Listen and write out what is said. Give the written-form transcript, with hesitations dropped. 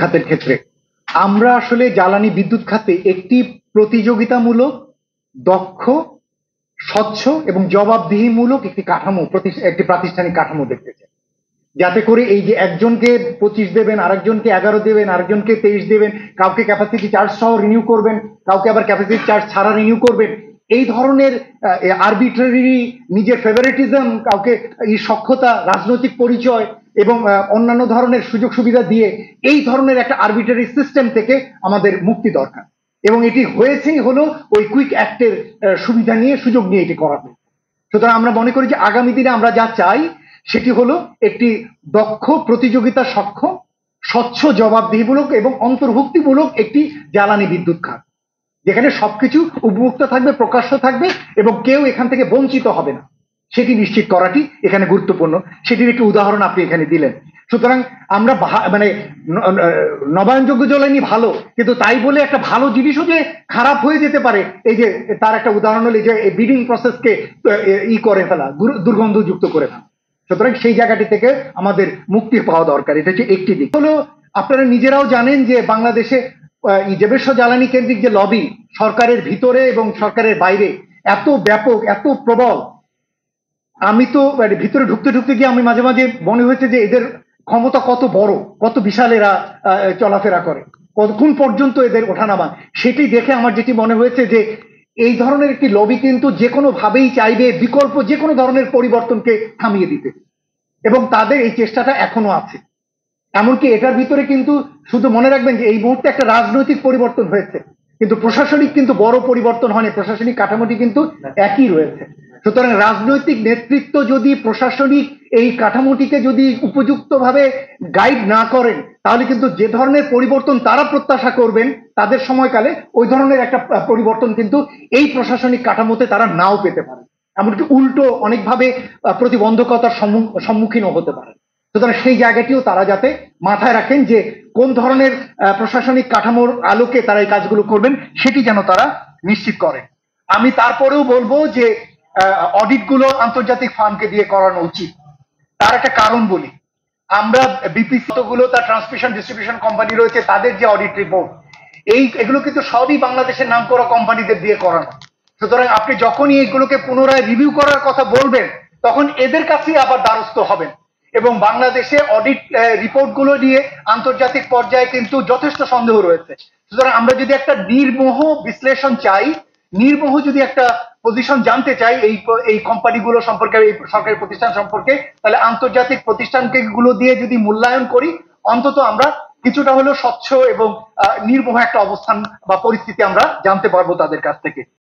খাতের ক্ষেত্রে আমরা আসলে জ্বালানি বিদ্যুৎ খাতে একটি প্রতিযোগিতামূলক, দক্ষ, স্বচ্ছ এবং জবাবদিহিমূলক একটি প্রাতিষ্ঠানিক কাঠামো দেখতে চাই, যাতে করে এই যে একজনকে 25 দেবেন, আরেকজনকে 11 দেবেন, আরেকজনকে 23 দেবেন, কাউকে ক্যাপাসিটি চার্জ সহ রিনিউ করবেন, কাউকে আবার ক্যাপাসিটি চার্জ ছাড়া রিনিউ করবেন, এই ধরনের আরবিট্রারি নিজের ফেভারিটিজম, কাউকে এই সক্ষতা, রাজনৈতিক পরিচয় এবং অন্যান্য ধরনের সুযোগ সুবিধা দিয়ে এই ধরনের একটা আরবিট্রারি সিস্টেম থেকে আমাদের মুক্তি দরকার। এবং এটি হয়েছেই হলো ওই কুইক অ্যাক্টের সুবিধা নিয়ে, সুযোগ নিয়ে এটি করা হয়েছে। সুতরাং আমরা মনে করি যে আগামী দিনে আমরা যা চাই সেটি হলো একটি দক্ষ, প্রতিযোগিতা সক্ষম, স্বচ্ছ, জবাবদিহিমূলক এবং অন্তর্ভুক্তিমূলক একটি জ্বালানি বিদ্যুৎ খাত, যেখানে সবকিছু উন্মুক্ত থাকবে, প্রকাশ্য থাকবে এবং কেউ এখান থেকে বঞ্চিত হবে না, সেটি নিশ্চিত করাটি এখানে গুরুত্বপূর্ণ। সেটির একটি উদাহরণ আপনি এখানে দিলেন। সুতরাং আমরা মানে নবায়নযোগ্য জ্বালানি ভালো, কিন্তু তাই বলে একটা ভালো জিনিসও যে খারাপ হয়ে যেতে পারে, এই যে তার একটা উদাহরণ হলো যে বিডিং প্রসেসকে করে ফেলা, দুর্গন্ধযুক্ত করে ফেলা। সুতরাং সেই জায়গাটি থেকে আমাদের মুক্তি পাওয়া দরকার। এটা হচ্ছে একটি দিক। হলো আপনারা নিজেরাও জানেন যে বাংলাদেশে নিজস্ব জ্বালানি কেন্দ্রিক যে লবি সরকারের ভিতরে এবং সরকারের বাইরে এত ব্যাপক, এত প্রবল, আমি তো ভিতরে ঢুকতে ঢুকতে গিয়ে আমি মাঝে মাঝে মনে হয়েছে যে এদের ক্ষমতা কত বড়, কত বিশাল এরা চলাফেরা করে, কতক্ষণ পর্যন্ত এদের ওঠানামা। সেটি দেখে আমার যেটি মনে হয়েছে যে এই ধরনের একটি লবি কিন্তু যে কোনো ভাবেই চাইবে বিকল্প যে কোনো ধরনের পরিবর্তনকে থামিয়ে দিতে, এবং তাদের এই চেষ্টাটা এখনো আছে। এমনকি এটার ভিতরে কিন্তু শুধু মনে রাখবেন যে এই মুহূর্তে একটা রাজনৈতিক পরিবর্তন হয়েছে, কিন্তু প্রশাসনিক কিন্তু বড় পরিবর্তন হয়নি, প্রশাসনিক কাঠামোটি কিন্তু একই রয়েছে। সুতরাং রাজনৈতিক নেতৃত্ব যদি প্রশাসনিক এই কাঠামোটিকে যদি উপযুক্তভাবে গাইড না করেন, তাহলে কিন্তু যে ধরনের পরিবর্তন তারা প্রত্যাশা করবেন তাদের সময়কালে, ওই ধরনের একটা পরিবর্তন কিন্তু এই প্রশাসনিক কাঠামোতে তারা নাও পেতে পারে, এমনকি উল্টো অনেকভাবে প্রতিবন্ধকতার সম্মুখীনও হতে পারে। সুতরাং সেই জায়গাটিও তারা যাতে মাথায় রাখেন যে কোন ধরনের প্রশাসনিক কাঠামোর আলোকে তারা এই কাজগুলো করবেন, সেটি যেন তারা নিশ্চিত করেন। আমি তারপরেও বলবো যে অডিট গুলো আন্তর্জাতিক ফার্মকে দিয়ে করানো উচিত। তার একটা কারণ বলি, আমরা বিপিসি গুলো, তার ট্রান্সমিশন ডিস্ট্রিবিউশন কোম্পানি রয়েছে, তাদের যে অডিট রিপোর্ট, এগুলো কিন্তু সবই বাংলাদেশের নাম করা কোম্পানিদের দিয়ে করানো। সুতরাং আপনি যখনই এগুলোকে পুনরায় রিভিউ করার কথা বলবেন, তখন এদের কাছেই আবার দ্বারস্থ হবেন। এবং বাংলাদেশে অডিট রিপোর্ট গুলো নিয়ে আন্তর্জাতিক পর্যায়ে কিন্তু যথেষ্ট সন্দেহ রয়েছে। সুতরাং আমরা যদি একটা নির্মোহ বিশ্লেষণ চাই, নির্মোহ যদি একটা পজিশন জানতে চাই এই কোম্পানিগুলো সম্পর্কে, এই সরকারি প্রতিষ্ঠান সম্পর্কে, তাহলে আন্তর্জাতিক প্রতিষ্ঠানকে গুলো দিয়ে যদি মূল্যায়ন করি, অন্তত আমরা কিছুটা হলেও স্বচ্ছ এবং নির্মোহ একটা অবস্থান বা পরিস্থিতি আমরা জানতে পারবো তাদের কাছ থেকে।